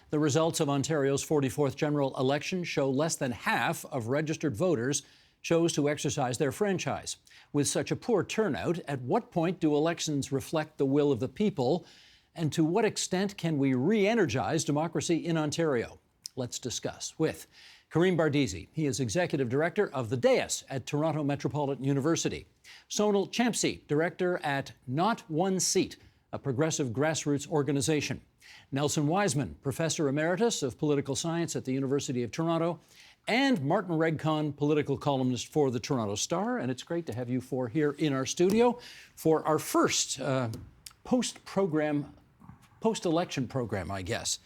The results of Ontario's 44th general election show less than half of registered voters chose to exercise their franchise. With such a poor turnout, at what point do elections reflect the will of the people? And to what extent can we re-energize democracy in Ontario? Let's discuss with Karim Bardeesy. He is Executive Director of the Dais at Toronto Metropolitan University. Sonal Champsee Director at Not One Seat, a progressive grassroots organization. Nelson Wiseman, Professor Emeritus of Political Science at the University of Toronto, and Martin Regg Cohn, political columnist for the Toronto Star. And it's great to have you four here in our studio for our first post-election program, I guess.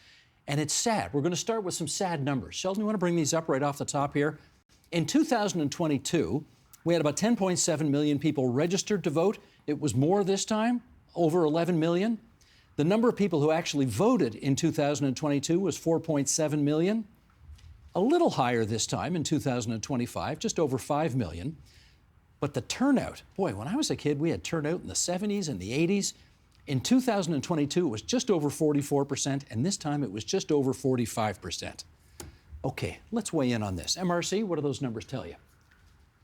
And it's sad. We're going to start with some sad numbers. Sheldon, you want to bring these up right off the top here? In 2022, we had about 10.7 million people registered to vote. It was more this time, over 11 million. The number of people who actually voted in 2022 was 4.7 million. A little higher this time in 2025, just over 5 million. But the turnout, boy, when I was a kid, we had turnout in the 70s and the 80s. In 2022, it was just over 44%, and this time it was just over 45%. Okay, let's weigh in on this. MRC, what do those numbers tell you?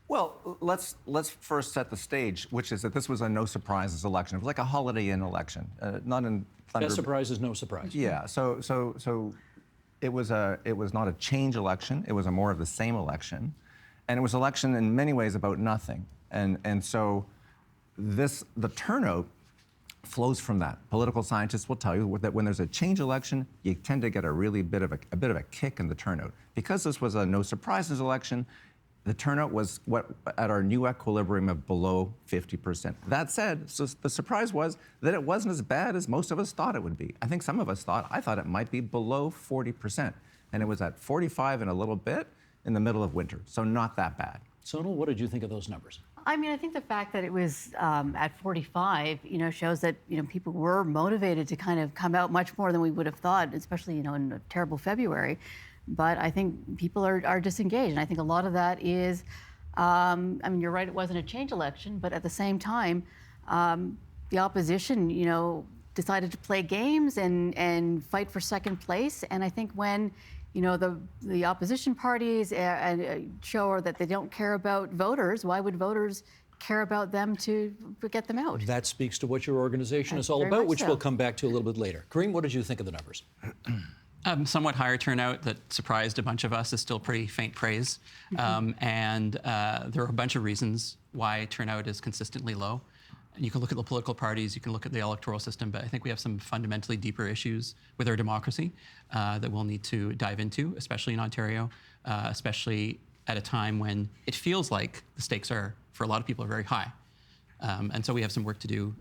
Well, let's first set the stage, which is that this was a no surprises election. It was like a Holiday Inn election, not in thunder. Best surprise is no surprise. Yeah. So it was not a change election. It was a more of the same election, and it was an election in many ways about nothing. And so the turnout flows from that. Political scientists will tell you that when there's a change election, you tend to get a really bit of a kick in the turnout. Because this was a no surprises election, the turnout was at our new equilibrium of below 50%. That said, so the surprise was that it wasn't as bad as most of us thought it would be. I think some of us I thought it might be below 40%. And it was at 45 and a little bit in the middle of winter. So not that bad. Sonal, what did you think of those numbers? I mean, I think the fact that it was at 45, shows that, people were motivated to kind of come out much more than we would have thought, especially, in a terrible February. But I think people are disengaged. And I think a lot of that is, you're right, it wasn't a change election, but at the same time, the opposition, decided to play games and fight for second place. And I think when the opposition parties show that they don't care about voters, why would voters care about them to get them out? That speaks to what your organization is all about, which we'll come back to a little bit later. Karim, what did you think of the numbers? Somewhat higher turnout that surprised a bunch of us is still pretty faint praise. And there are a bunch of reasons why turnout is consistently low. You can look at the political parties, you can look at the electoral system, but I think we have some fundamentally deeper issues with our democracy that we'll need to dive into, especially in Ontario, especially at a time when it feels like the stakes are, for a lot of people, are very high. And so we have some work to do.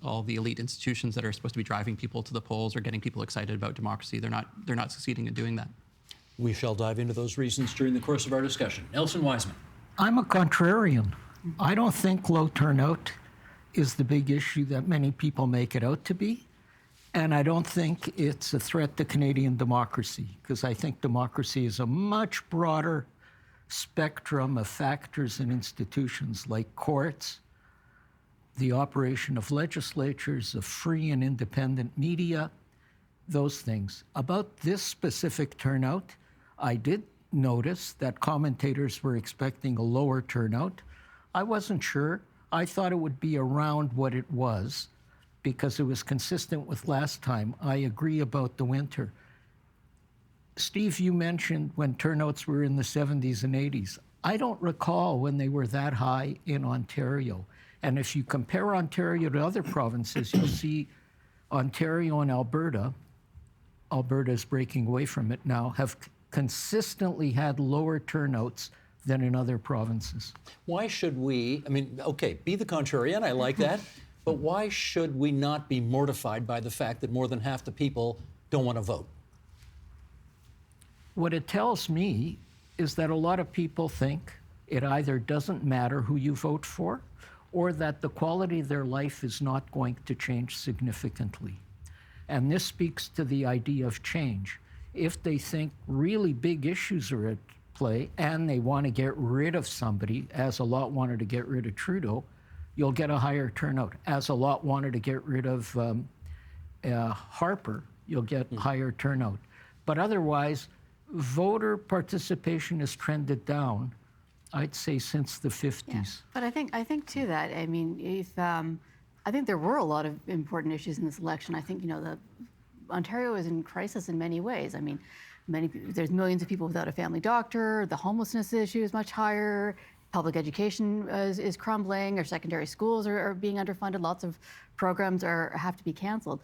All the elite institutions that are supposed to be driving people to the polls or getting people excited about democracy, they're not succeeding in doing that. We shall dive into those reasons during the course of our discussion. Nelson Wiseman. I'm a contrarian. I don't think low turnout is the big issue that many people make it out to be. And I don't think it's a threat to Canadian democracy, because I think democracy is a much broader spectrum of factors and institutions like courts, the operation of legislatures, of free and independent media, those things. About this specific turnout, I did notice that commentators were expecting a lower turnout. I wasn't sure. I thought it would be around what it was because it was consistent with last time. I agree about the winter. Steve, you mentioned when turnouts were in the 70s and 80s. I don't recall when they were that high in Ontario. And if you compare Ontario to other provinces, you'll see Ontario and Alberta is breaking away from it now, have consistently had lower turnouts than in other provinces. Why should we, okay, be the contrarian, I like that, but why should we not be mortified by the fact that more than half the people don't want to vote? What it tells me is that a lot of people think it either doesn't matter who you vote for, or that the quality of their life is not going to change significantly. And this speaks to the idea of change. If they think really big issues are at play and they want to get rid of somebody, as a lot wanted to get rid of Trudeau, you'll get a higher turnout. As a lot wanted to get rid of Harper, you'll get higher turnout. But otherwise, voter participation has trended down, I'd say, since the 50s. Yeah. But I think too that, I mean, if I think there were a lot of important issues in this election. I think, Ontario is in crisis in many ways. I mean, there's millions of people without a family doctor. The homelessness issue is much higher. Public education is crumbling. Our secondary schools are being underfunded. Lots of programs have to be canceled.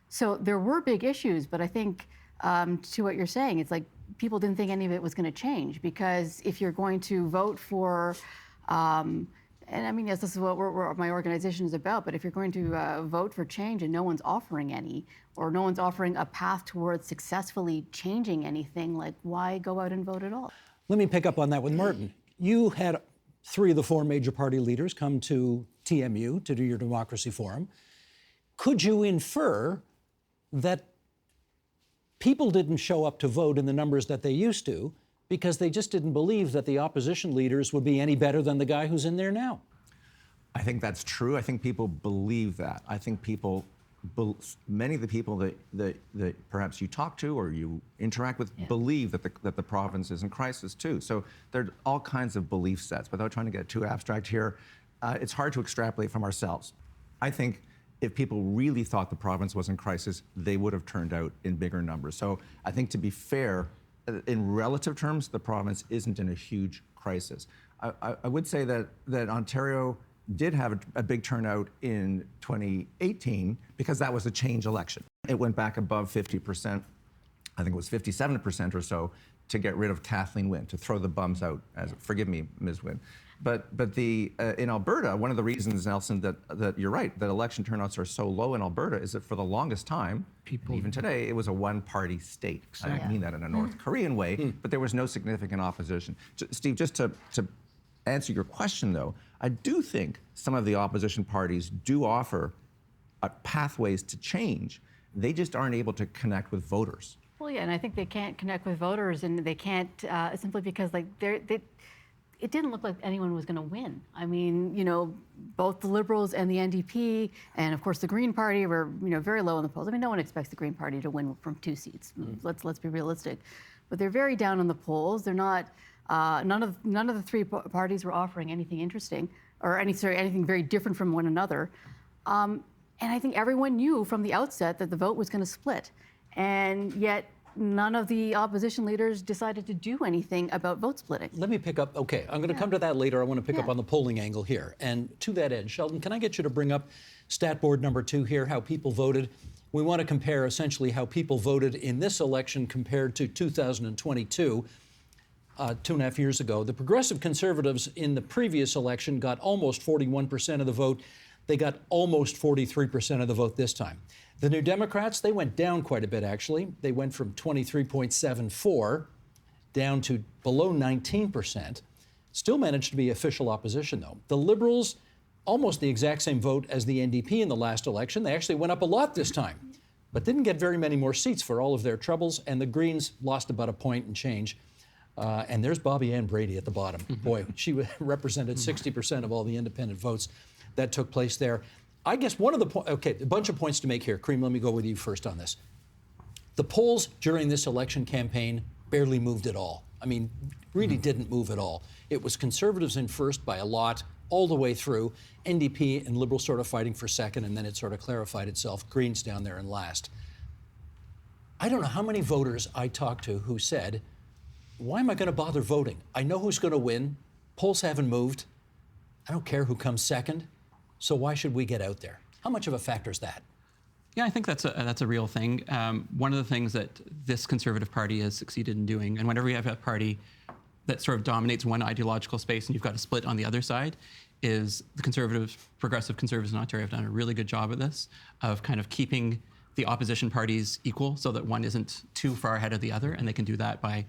So there were big issues, but I think to what you're saying, it's like people didn't think any of it was going to change, because if you're going to vote for, and I mean, yes, this is what my organization is about, but if you're going to vote for change and no one's offering any, or no one's offering a path towards successfully changing anything, like, why go out and vote at all? Let me pick up on that with Martin. You had 3 of the 4 major party leaders come to TMU to do your democracy forum. Could you infer that people didn't show up to vote in the numbers that they used to because they just didn't believe that the opposition leaders would be any better than the guy who's in there now? I think that's true. I think people believe that. I think many of the people that perhaps you talk to or you interact with believe that the province is in crisis too. So there are all kinds of belief sets. Without trying to get too abstract here, it's hard to extrapolate from ourselves. I think if people really thought the province was in crisis, they would have turned out in bigger numbers. So I think, to be fair, in relative terms, the province isn't in a huge crisis. I would say that Ontario did have a big turnout in 2018 because that was a change election. It went back above 50%, I think it was 57% or so, to get rid of Kathleen Wynne, to throw the bums out. Forgive me, Ms. Wynne. But in Alberta, one of the reasons, Nelson, that you're right, that election turnouts are so low in Alberta is that for the longest time, even today, it was a one-party state. Exactly. I don't mean that in a North Korean way, but there was no significant opposition. Steve, just to answer your question, though, I do think some of the opposition parties do offer pathways to change. They just aren't able to connect with voters. Well, yeah, and I think they can't connect with voters, and they can't simply because it didn't look like anyone was going to win. I mean, both the Liberals and the NDP, and of course the Green Party were, very low in the polls. I mean, no one expects the Green Party to win from 2 seats. Let's be realistic, but they're very down in the polls. They're not. None of the 3 parties were offering anything interesting or anything very different from one another. And I think everyone knew from the outset that the vote was going to split, and yet none of the opposition leaders decided to do anything about vote splitting. Let me pick up, okay, I'm going to come to that later. I want to pick up on the polling angle here. And to that end, Sheldon, can I get you to bring up stat board number 2 here, how people voted? We want to compare essentially how people voted in this election compared to 2022, 2.5 years ago. The Progressive Conservatives in the previous election got almost 41% of the vote. They got almost 43% of the vote this time. The New Democrats, they went down quite a bit, actually. They went from 23.74 down to below 19%. Still managed to be official opposition, though. The Liberals, almost the exact same vote as the NDP in the last election. They actually went up a lot this time, but didn't get very many more seats for all of their troubles. And the Greens lost about a point and change. And there's Bobby Ann Brady at the bottom. Boy, she represented 60% of all the independent votes that took place there. I guess one of the points, okay, a bunch of points to make here. Karim, let me go with you first on this. The polls during this election campaign barely moved at all. I mean, really didn't move at all. It was Conservatives in first by a lot all the way through. NDP and Liberals sort of fighting for second, and then it sort of clarified itself. Greens down there in last. I don't know how many voters I talked to who said, why am I going to bother voting? I know who's going to win. Polls haven't moved. I don't care who comes second. So why should we get out there? How much of a factor is that? Yeah, I think that's a real thing. One of the things that this Conservative Party has succeeded in doing, and whenever you have a party that sort of dominates one ideological space and you've got a split on the other side, is the progressive Conservatives in Ontario have done a really good job at this, of kind of keeping the opposition parties equal so that one isn't too far ahead of the other, and they can do that by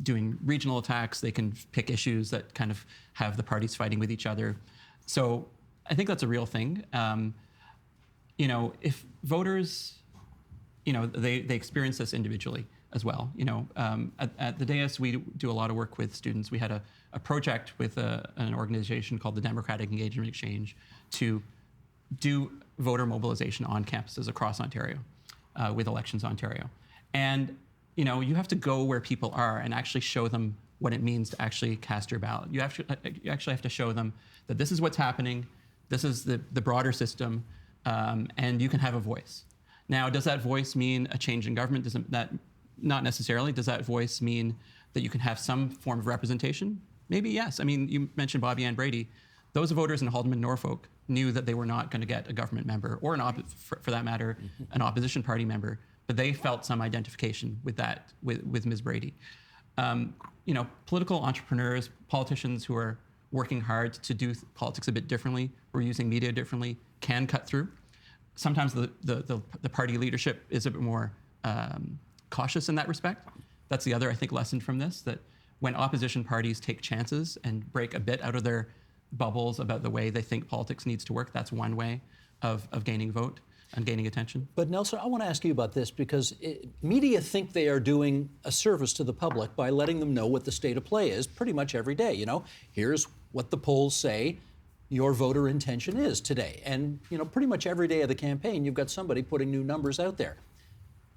doing regional attacks. They can pick issues that kind of have the parties fighting with each other. So I think that's a real thing. If voters, they experience this individually as well. At the Dais, we do a lot of work with students. We had a project with an organization called the Democratic Engagement Exchange to do voter mobilization on campuses across Ontario with Elections Ontario. And you have to go where people are and actually show them what it means to actually cast your ballot. You actually have to show them that this is what's happening, this is the broader system, and you can have a voice. Now, does that voice mean a change in government? Not necessarily. Does that voice mean that you can have some form of representation? Maybe yes. I mean, you mentioned Bobby Ann Brady. Those voters in Haldeman, Norfolk knew that they were not going to get a government member, or for that matter, an opposition party member, but they felt some identification with that, with Ms. Brady. Political entrepreneurs, politicians who are working hard to do politics a bit differently, or using media differently, can cut through. Sometimes the party leadership is a bit more cautious in that respect. That's the other, I think, lesson from this, that when opposition parties take chances and break a bit out of their bubbles about the way they think politics needs to work, that's one way of gaining vote and gaining attention. But Nelson, I want to ask you about this, because media think they are doing a service to the public by letting them know what the state of play is pretty much every day. Here's what the polls say your voter intention is today. And pretty much every day of the campaign, you've got somebody putting new numbers out there.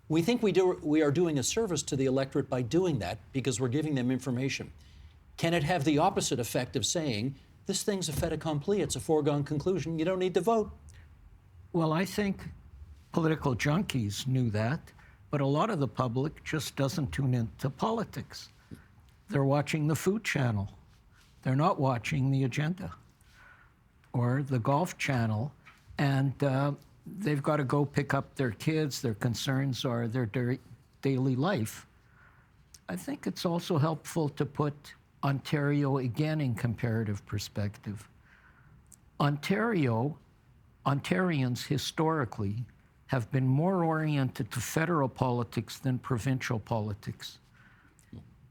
We think we are doing a service to the electorate by doing that, because we're giving them information. Can it have the opposite effect of saying, this thing's a fait accompli, it's a foregone conclusion, you don't need to vote? Well, I think political junkies knew that, but a lot of the public just doesn't tune into politics. They're watching the Food Channel. They're not watching the Agenda or the Golf Channel, and they've got to go pick up their kids. Their concerns are their daily life. I think it's also helpful to put Ontario again in comparative perspective. Ontarians historically have been more oriented to federal politics than provincial politics.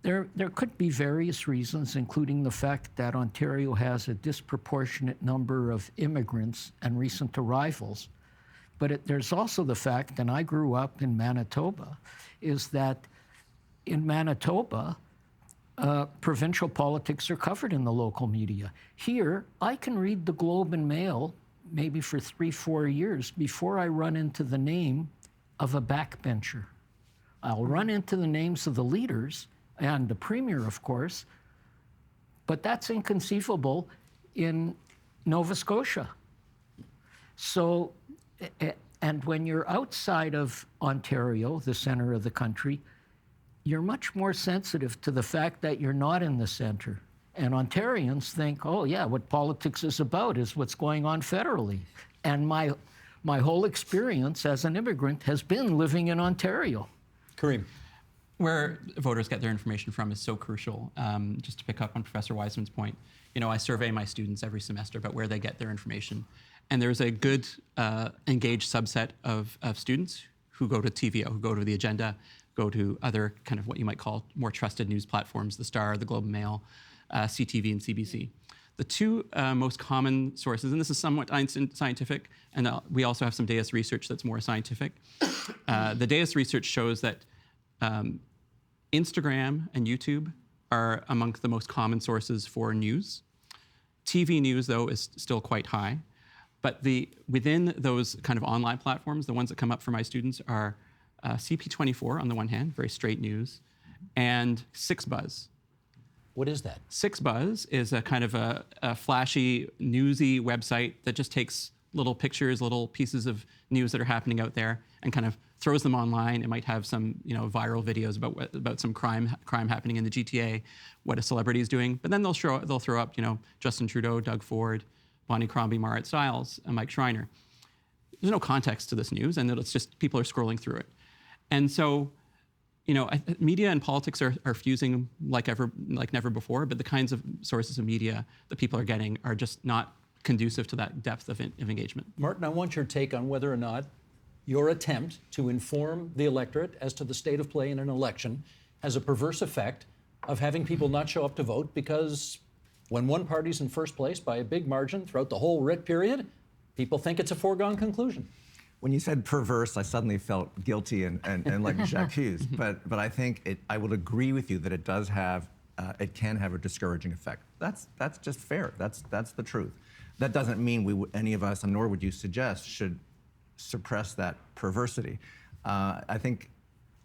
There could be various reasons, including the fact that Ontario has a disproportionate number of immigrants and recent arrivals. But there's also the fact, and I grew up in Manitoba, is that in Manitoba, provincial politics are covered in the local media. Here, I can read the Globe and Mail maybe for 3-4 years before I run into the name of a backbencher. I'll run into the names of the leaders and the premier, of course, but that's inconceivable in Nova Scotia. So, and when you're outside of Ontario, the center of the country, you're much more sensitive to the fact that you're not in the center. And Ontarians think, oh yeah, what politics is about is what's going on federally. And my whole experience as an immigrant has been living in Ontario. Karim. Where voters get their information from is so crucial. Just to pick up on Professor Wiseman's point, I survey my students every semester about where they get their information. And there's a good engaged subset of students who go to TVO, who go to the Agenda, go to other kind of what you might call more trusted news platforms, the Star, the Globe and Mail, CTV and CBC. The two most common sources, and this is somewhat scientific, and we also have some Dais research that's more scientific. The Dais research shows that Instagram and YouTube are among the most common sources for news. TV news, though, is still quite high. But within those kind of online platforms, the ones that come up for my students are CP24 on the one hand, very straight news, and 6Buzz. What is that? 6Buzz is a kind of a flashy, newsy website that just takes little pictures, little pieces of news that are happening out there, and kind of throws them online. It might have some, viral videos about some crime happening in the GTA, what a celebrity is doing. But then they'll throw up, Justin Trudeau, Doug Ford, Bonnie Crombie, Marit Stiles, and Mike Schreiner. There's no context to this news, and it's just people are scrolling through it. And so, media and politics are fusing like never before, but the kinds of sources of media that people are getting are just not conducive to that depth of engagement. Martin, I want your take on whether or not your attempt to inform the electorate as to the state of play in an election has a perverse effect of having people not show up to vote, because when one party's in first place by a big margin throughout the whole writ period, people think it's a foregone conclusion. When you said perverse, I suddenly felt guilty and like Jacques Hughes. But I think I would agree with you that it does have, it can have a discouraging effect. That's just fair. That's the truth. That doesn't mean any of us, and nor would you suggest, should suppress that perversity. I think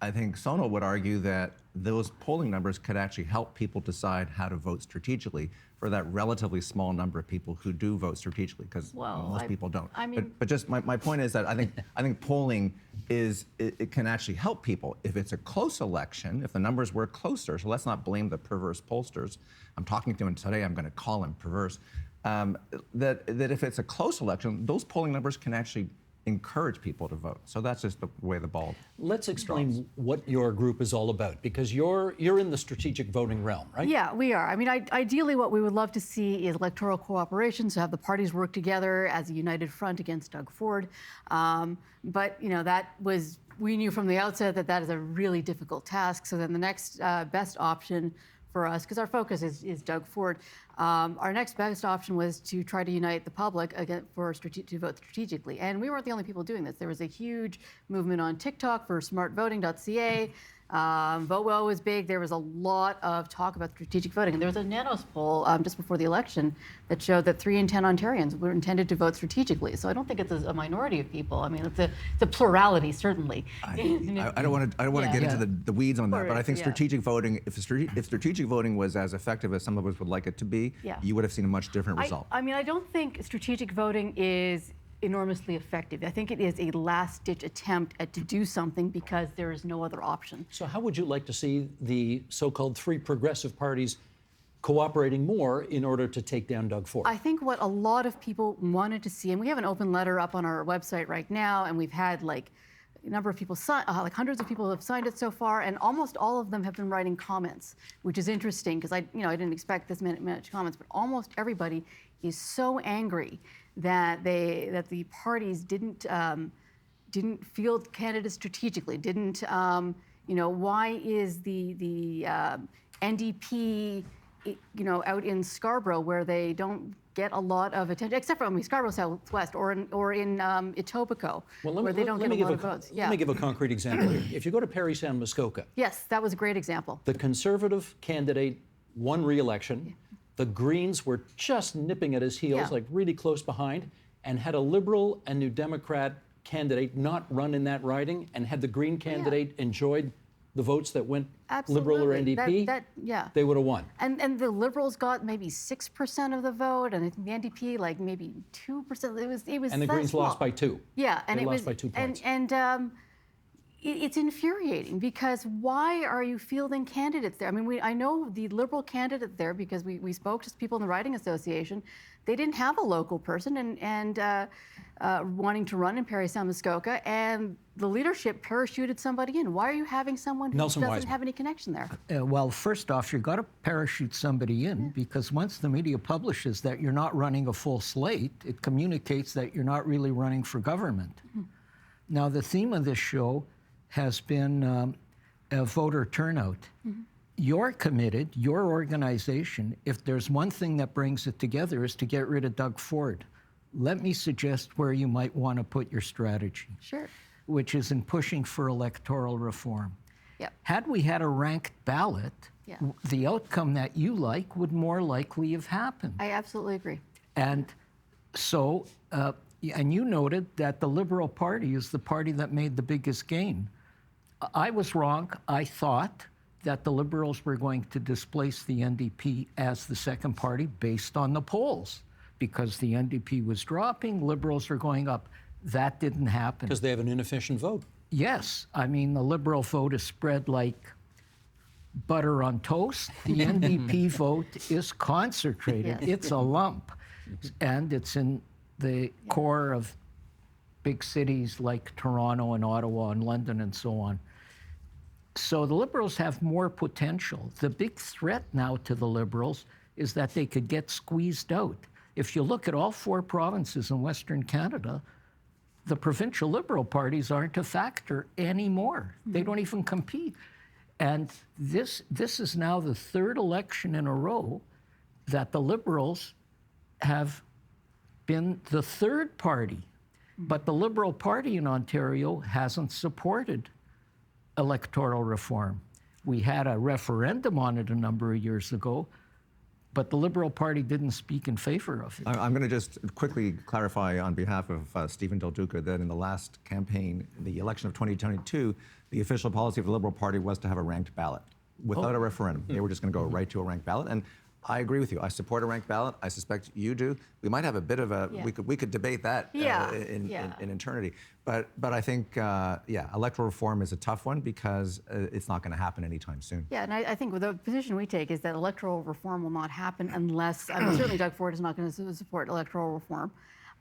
I think Sonal would argue that those polling numbers could actually help people decide how to vote strategically for that relatively small number of people who do vote strategically, because most people don't. I mean, but just my point is that I think polling it can actually help people if it's a close election, if the numbers were closer. So let's not blame the perverse pollsters. I'm talking to him today. I'm going to call him perverse. That if it's a close election, those polling numbers can actually encourage people to vote. So that's just the way the ball. Let's explain what your group is all about, because you're in the strategic voting realm, right? Yeah, we are. I mean, ideally, what we would love to see is electoral cooperation, so have the parties work together as a united front against Doug Ford. But we knew from the outset that is a really difficult task. So then the next best option for us, because our focus is Doug Ford, our next best option was to try to unite the public again to vote strategically. And we weren't the only people doing this. There was a huge movement on TikTok for smartvoting.ca. Vote Well was big. There was a lot of talk about strategic voting. And there was a Nanos poll just before the election that showed that 3 in 10 Ontarians were intended to vote strategically. So I don't think it's a minority of people. I mean, it's a plurality, certainly. I don't want to get into the weeds on that, but I think strategic voting, if strategic voting was as effective as some of us would like it to be, you would have seen a much different result. I mean, I don't think strategic voting is enormously effective. I think it is a last-ditch attempt to do something because there is no other option. So how would you like to see the so-called 3 progressive parties cooperating more in order to take down Doug Ford? I think what a lot of people wanted to see, and we have an open letter up on our website right now, and we've had like a number of people sign, like hundreds of people have signed it so far, and almost all of them have been writing comments, which is interesting because I didn't expect this many comments, but almost everybody is so angry that the parties didn't field candidates strategically. Why is the NDP out in Scarborough where they don't get a lot of attention, except for Scarborough Southwest or in Etobicoke, where they don't get a lot of votes. Let me give a concrete example here. If you go to Parry San Muskoka, yes, that was a great example. The Conservative candidate won re-election. The Greens were just nipping at his heels, like really close behind, and had a Liberal and New Democrat candidate not run in that riding, and had the Green candidate enjoyed the votes that went Liberal or NDP, they would have won. And the Liberals got maybe 6% of the vote, and the NDP like maybe 2%. It was. And the Greens lost by 2. Yeah, and they lost by 2 points. It's infuriating because why are you fielding candidates there? I mean, I know the Liberal candidate there because we spoke to people in the Riding Association. They didn't have a local person and wanting to run in Parry San Muskoka, and the leadership parachuted somebody in. Why are you having someone who doesn't have any connection there? Well, first off, you've got to parachute somebody in because once the media publishes that you're not running a full slate, it communicates that you're not really running for government. Mm-hmm. Now, the theme of this show has been voter turnout. Mm-hmm. You're committed, your organization, if there's one thing that brings it together is to get rid of Doug Ford. Let me suggest where you might want to put your strategy. Sure. Which is in pushing for electoral reform. Yep. Had we had a ranked ballot, the outcome that you like would more likely have happened. I absolutely agree. And so, and you noted that the Liberal Party is the party that made the biggest gain. I was wrong. I thought that the Liberals were going to displace the NDP as the second party based on the polls. Because the NDP was dropping, Liberals are going up. That didn't happen. Because they have an inefficient vote. Yes. I mean, the Liberal vote is spread like butter on toast. The NDP vote is concentrated. Yes. It's a lump. And it's in the core of big cities like Toronto and Ottawa and London and so on. So the Liberals have more potential. The big threat now to the Liberals is that they could get squeezed out. If you look at all 4 provinces in Western Canada, the provincial Liberal parties aren't a factor anymore. Mm-hmm. They don't even compete. And this is now the 3rd election in a row that the Liberals have been the 3rd party. Mm-hmm. But the Liberal Party in Ontario hasn't supported electoral reform. We had a referendum on it a number of years ago, but the Liberal Party didn't speak in favor of it. I'm going to just quickly clarify on behalf of Stephen Del Duca that in the last campaign, the election of 2022, the official policy of the Liberal Party was to have a ranked ballot without a referendum. They were just going to go right to a ranked ballot. And I agree with you. I support a ranked ballot. I suspect you do. We might have a bit of a, we could debate that in eternity. But I think, electoral reform is a tough one because it's not going to happen anytime soon. Yeah, and I think the position we take is that electoral reform will not happen unless, I mean, certainly Doug Ford is not going to support electoral reform.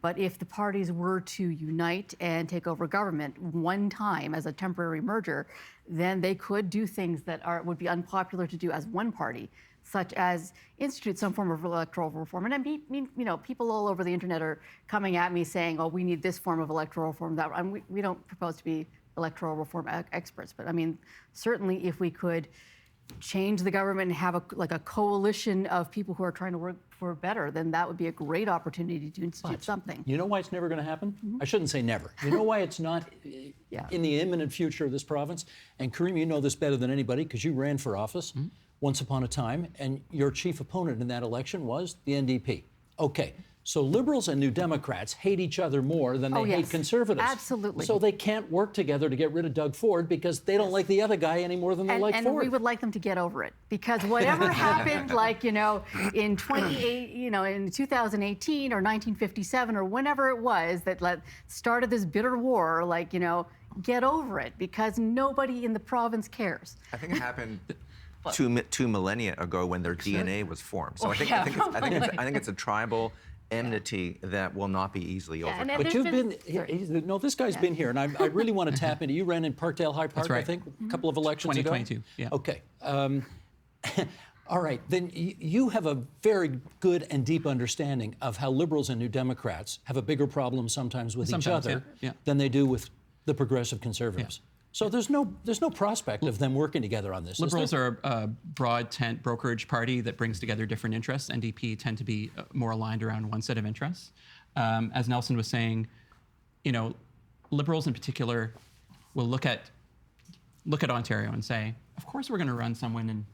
But if the parties were to unite and take over government one time as a temporary merger, then they could do things that would be unpopular to do as one party, such as institute some form of electoral reform. And I mean, people all over the internet are coming at me saying, "Oh, we need this form of electoral reform." That we don't propose to be electoral reform experts, but I mean, certainly if we could change the government and have a coalition of people who are trying to work for better, then that would be a great opportunity to institute something. You know why it's never going to happen? I shouldn't say never. You know why it's not in the imminent future of this province? And Karim, you know this better than anybody because you ran for office once upon a time, and your chief opponent in that election was the NDP. Okay, so Liberals and New Democrats hate each other more than they hate Conservatives. Absolutely. So they can't work together to get rid of Doug Ford because they don't like the other guy any more than they like Ford. And we would like them to get over it because whatever happened, like, in in 2018 or 1957 or whenever it was that started this bitter war, get over it because nobody in the province cares. I think it happened two millennia ago when their DNA was formed. So I think it's a tribal enmity that will not be easily overcome. But you've been, this guy's been here, and I really want to tap into, you ran in Parkdale High Park, That's right. I think, a couple of elections 2022, ago? yeah. Okay. All right, then you have a very good and deep understanding of how Liberals and New Democrats have a bigger problem sometimes with each other than they do with the progressive Conservatives. So there's no prospect of them working together on this. Liberals are a broad tent brokerage party that brings together different interests. NDP tend to be more aligned around one set of interests. As Nelson was saying, Liberals in particular will look at Ontario and say, of course we're going to run someone in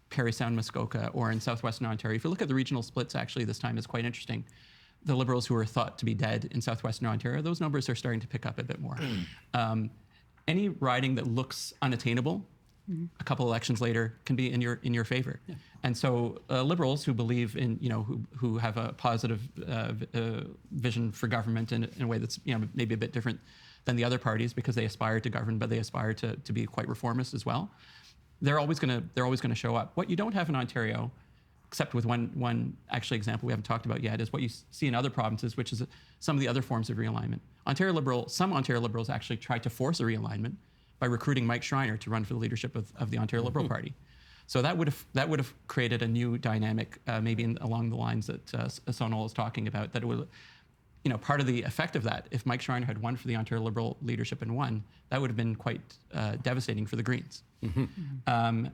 Parry Sound, Muskoka, or in southwestern Ontario. If you look at the regional splits, actually, this time is quite interesting. The Liberals who are thought to be dead in southwestern Ontario, those numbers are starting to pick up a bit more. Any riding that looks unattainable, a couple elections later, can be in your favor. Yeah. And so Liberals who believe in, who have a positive vision for government in a way that's, maybe a bit different than the other parties because they aspire to govern, but they aspire to be quite reformist as well. They're always going to show up. What you don't have in Ontario, except with one actually example we haven't talked about yet, is what you see in other provinces, which is some of the other forms of realignment. Some Ontario Liberals actually tried to force a realignment by recruiting Mike Schreiner to run for the leadership of the Ontario Liberal Party. So that would have created a new dynamic, maybe along the lines that Sonal is talking about. That it would, part of the effect of that, if Mike Schreiner had won for the Ontario Liberal leadership and won, that would have been quite devastating for the Greens.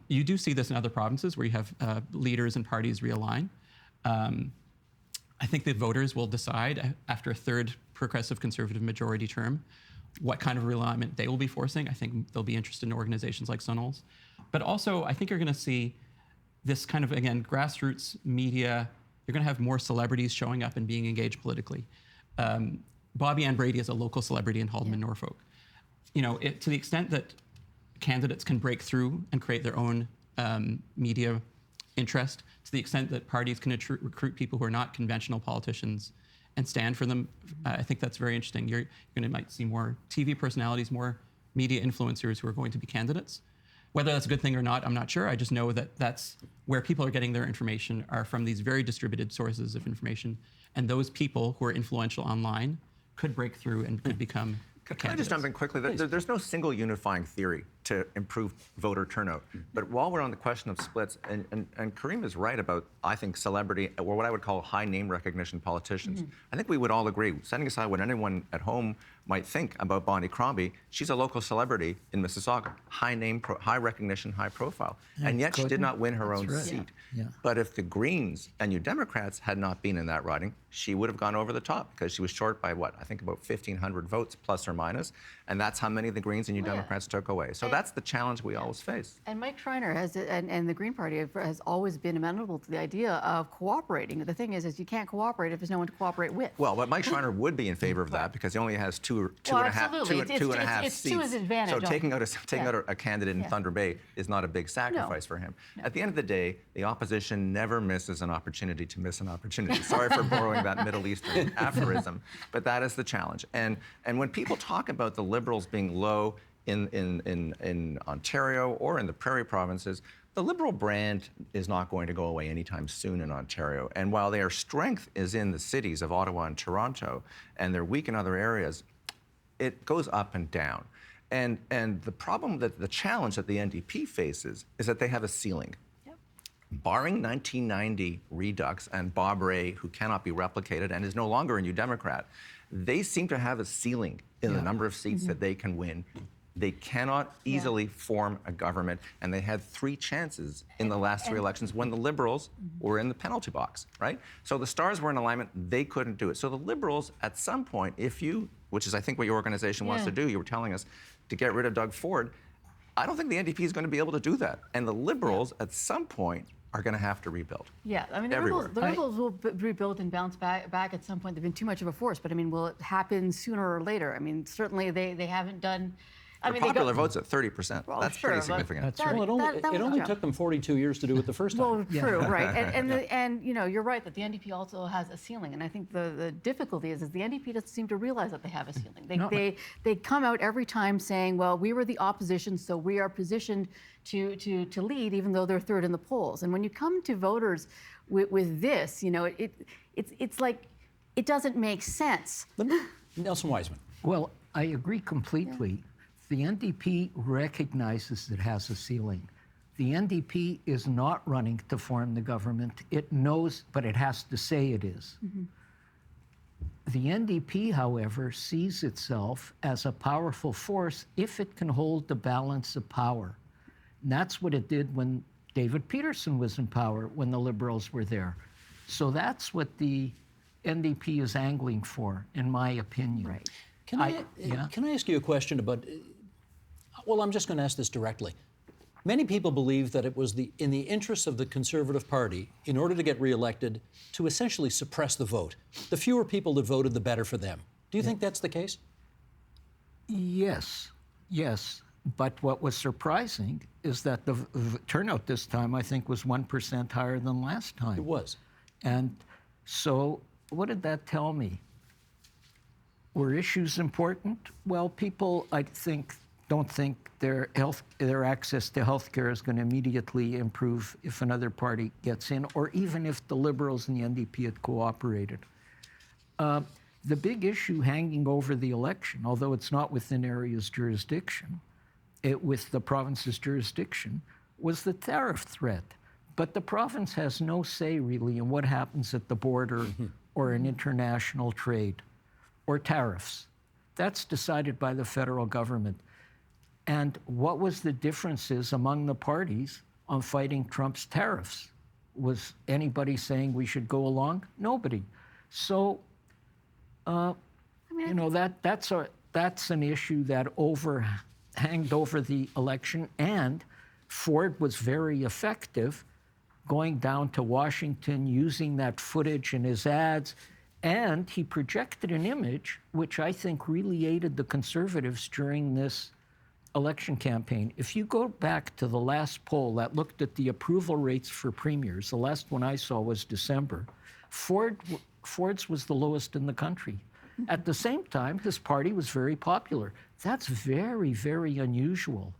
You do see this in other provinces where you have leaders and parties realign. I think the voters will decide after a third progressive conservative majority term what kind of realignment they will be forcing. I think they'll be interested in organizations like Sonal's. But also, I think you're going to see this kind of, again, grassroots media. You're going to have more celebrities showing up and being engaged politically. Bobby Ann Brady is a local celebrity in Haldeman, Norfolk. To the extent that candidates can break through and create their own media interest, to the extent that parties can recruit people who are not conventional politicians and stand for them, I think that's very interesting. You're going to might see more TV personalities, more media influencers who are going to be candidates. Whether that's a good thing or not, I'm not sure. I just know that that's where people are getting their information are from these very distributed sources of information. And those people who are influential online could break through and could become Can I just jump in quickly? There's no single unifying theory to improve voter turnout. But while we're on the question of splits, and Karim is right about, I think, celebrity, or what I would call high name recognition politicians. I think we would all agree, setting aside what anyone at home might think about Bonnie Crombie, she's a local celebrity in Mississauga, high name, high recognition, high profile. And yet she did not win her own seat. Yeah. But if the Greens and New Democrats had not been in that riding, she would have gone over the top because she was short by what? I think about 1,500 votes, plus or minus. And that's how many of the Greens and New Democrats took away. So that's the challenge we always face. And Mike Schreiner and the Green Party has always been amenable to the idea of cooperating. The thing is you can't cooperate if there's no one to cooperate with. Well, but Mike Schreiner would be in favor of that because he only has two and a half seats. To his advantage. So taking out a candidate in Thunder Bay is not a big sacrifice for him. No. At the end of the day, the opposition never misses an opportunity to miss an opportunity. Sorry for borrowing that Middle Eastern aphorism, but that is the challenge. And when people talk about the Liberals being low in Ontario or in the Prairie provinces, the Liberal brand is not going to go away anytime soon in Ontario. And while their strength is in the cities of Ottawa and Toronto, and they're weak in other areas, it goes up and down. And the problem, the challenge that the NDP faces is that they have a ceiling. Yep. Barring 1990 redux and Bob Rae, who cannot be replicated and is no longer a New Democrat, they seem to have a ceiling in the number of seats that they can win. They cannot easily form a government, and they had 3 chances in the last 3 elections when the Liberals were in the penalty box, right? So the stars were in alignment, they couldn't do it. So the Liberals, at some point, which is I think what your organization wants to do, you were telling us, to get rid of Doug Ford, I don't think the NDP is going to be able to do that. And the Liberals, at some point, are going to have to rebuild. Yeah, I mean, the Liberals will rebuild and bounce back at some point. They've been too much of a force, but I mean, will it happen sooner or later? I mean, certainly they haven't done. The popular vote's at 30%. Well, that's sure, pretty significant. That's right. Well, it only took them 42 years to do it the first time. Well, true, right. And you know, you're right that the NDP also has a ceiling. And I think the difficulty is the NDP doesn't seem to realize that they have a ceiling. They come out every time saying, well, we were the opposition, so we are positioned to lead, even though they're third in the polls. And when you come to voters with this, you know, it's like it doesn't make sense. Nelson Wiseman. Well, I agree completely. Yeah. The NDP recognizes it has a ceiling. The NDP is not running to form the government. It knows, but it has to say it is. Mm-hmm. The NDP, however, sees itself as a powerful force if it can hold the balance of power. And that's what it did when David Peterson was in power, when the Liberals were there. So that's what the NDP is angling for, in my opinion. Right. Can I ask you a question about... Well, I'm just going to ask this directly. Many people believe that it was in the interests of the Conservative Party, in order to get reelected, to essentially suppress the vote. The fewer people that voted, the better for them. Do you think that's the case? Yes. But what was surprising is that the turnout this time, I think, was 1% higher than last time. It was. And so what did that tell me? Were issues important? Well, people, I think, don't think their access to health care is going to immediately improve if another party gets in, or even if the Liberals and the NDP had cooperated. The big issue hanging over the election, although it's not within area's jurisdiction, with the province's jurisdiction, was the tariff threat. But the province has no say, really, in what happens at the border or in international trade or tariffs. That's decided by the federal government. And what was the differences among the parties on fighting Trump's tariffs? Was anybody saying we should go along? Nobody. So, you know, that's an issue that hanged over the election. And Ford was very effective going down to Washington, using that footage in his ads. And he projected an image which I think really aided the Conservatives during this election campaign. If you go back to the last poll that looked at the approval rates for premiers, the last one I saw was December, Ford's was the lowest in the country. At the same time, his party was very popular. That's very, very unusual.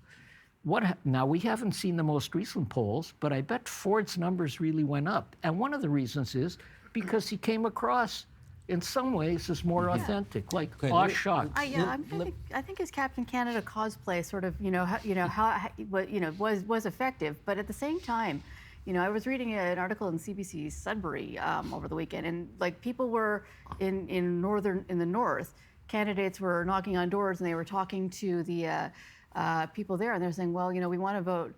Now, we haven't seen the most recent polls, but I bet Ford's numbers really went up. And one of the reasons is because he came across, in some ways, as more authentic, like shocked. I think his Captain Canada cosplay sort of, was effective. But at the same time, you know, I was reading an article in CBC's Sudbury over the weekend, and like people were in the north, candidates were knocking on doors and they were talking to the people there, and they're saying, well, you know, we want to vote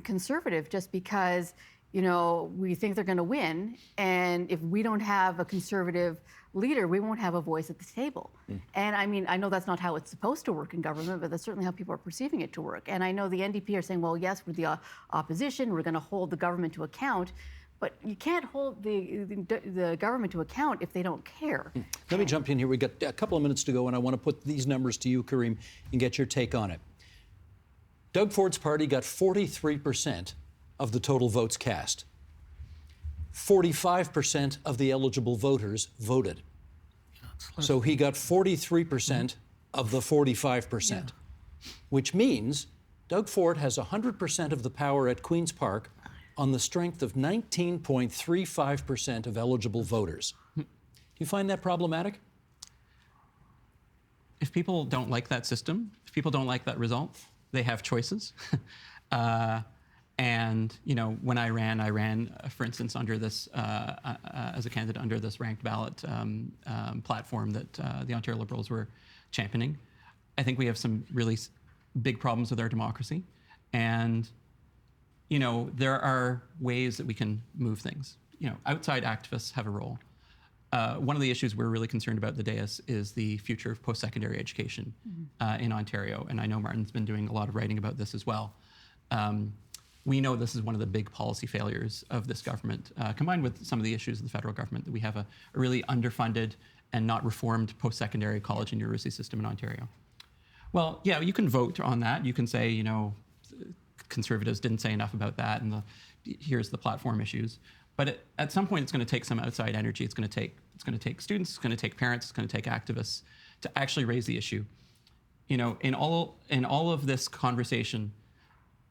Conservative just because, you know, we think they're going to win, and if we don't have a Conservative leader, we won't have a voice at the table. And I mean, I know that's not how it's supposed to work in government, but that's certainly how people are perceiving it to work. And I know the NDP are saying, well, yes, we're the opposition, we're going to hold the government to account. But you can't hold the government to account if they don't care. Let me jump in here. We've got a couple of minutes to go, and I want to put these numbers to you, Karim, and get your take on it. Doug Ford's party got 43% of the total votes cast. 45% of the eligible voters voted. So he got 43% of the 45%, which means Doug Ford has 100% of the power at Queen's Park on the strength of 19.35% of eligible voters. Do you find that problematic? If people don't like that system, if people don't like that result, they have choices. And you know, when I ran, for instance, under this as a candidate under this ranked ballot platform that the Ontario Liberals were championing. I think we have some really big problems with our democracy, and you know, there are ways that we can move things. You know, outside activists have a role. One of the issues we're really concerned about at the Dais is the future of post-secondary education in Ontario, and I know Martin's been doing a lot of writing about this as well. We know this is one of the big policy failures of this government, combined with some of the issues of the federal government, that we have a really underfunded and not reformed post-secondary college and university system in Ontario. Well, yeah, you can vote on that. You can say, you know, Conservatives didn't say enough about that, and here's the platform issues. But at some point, it's going to take some outside energy. It's going to take students, it's going to take parents, it's going to take activists to actually raise the issue. You know, in all of this conversation,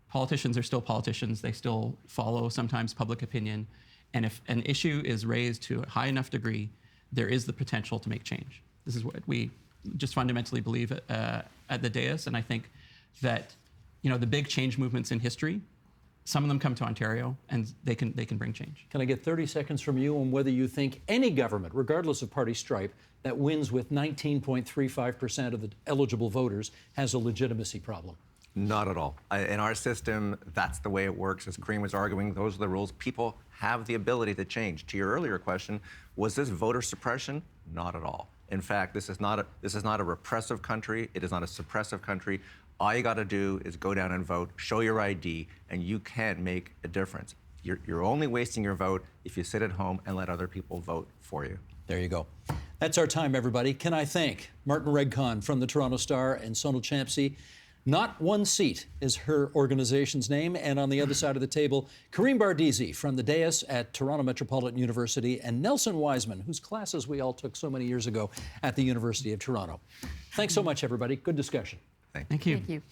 politicians are still politicians. They still follow sometimes public opinion, and if an issue is raised to a high enough degree, there is the potential to make change. This is what we just fundamentally believe at the Dais, and I think that, you know, the big change movements in history, some of them come to Ontario, and they can bring change. Can I get 30 seconds from you on whether you think any government, regardless of party stripe, that wins with 19.35% of the eligible voters has a legitimacy problem? Not at all. In our system, that's the way it works. As Karim was arguing, those are the rules. People have the ability to change. To your earlier question, was this voter suppression? Not at all. In fact, this is not a repressive country. It is not a suppressive country. All you got to do is go down and vote, show your ID, and you can make a difference. You're only wasting your vote if you sit at home and let other people vote for you. There you go. That's our time, everybody. Can I thank Martin Regg Cohn from the Toronto Star and Sonal Champsee. Not One Seat is her organization's name. And on the other side of the table, Karim Bardeesy from the Dais at Toronto Metropolitan University, and Nelson Wiseman, whose classes we all took so many years ago at the University of Toronto. Thanks so much, everybody. Good discussion. Thank you. Thank you.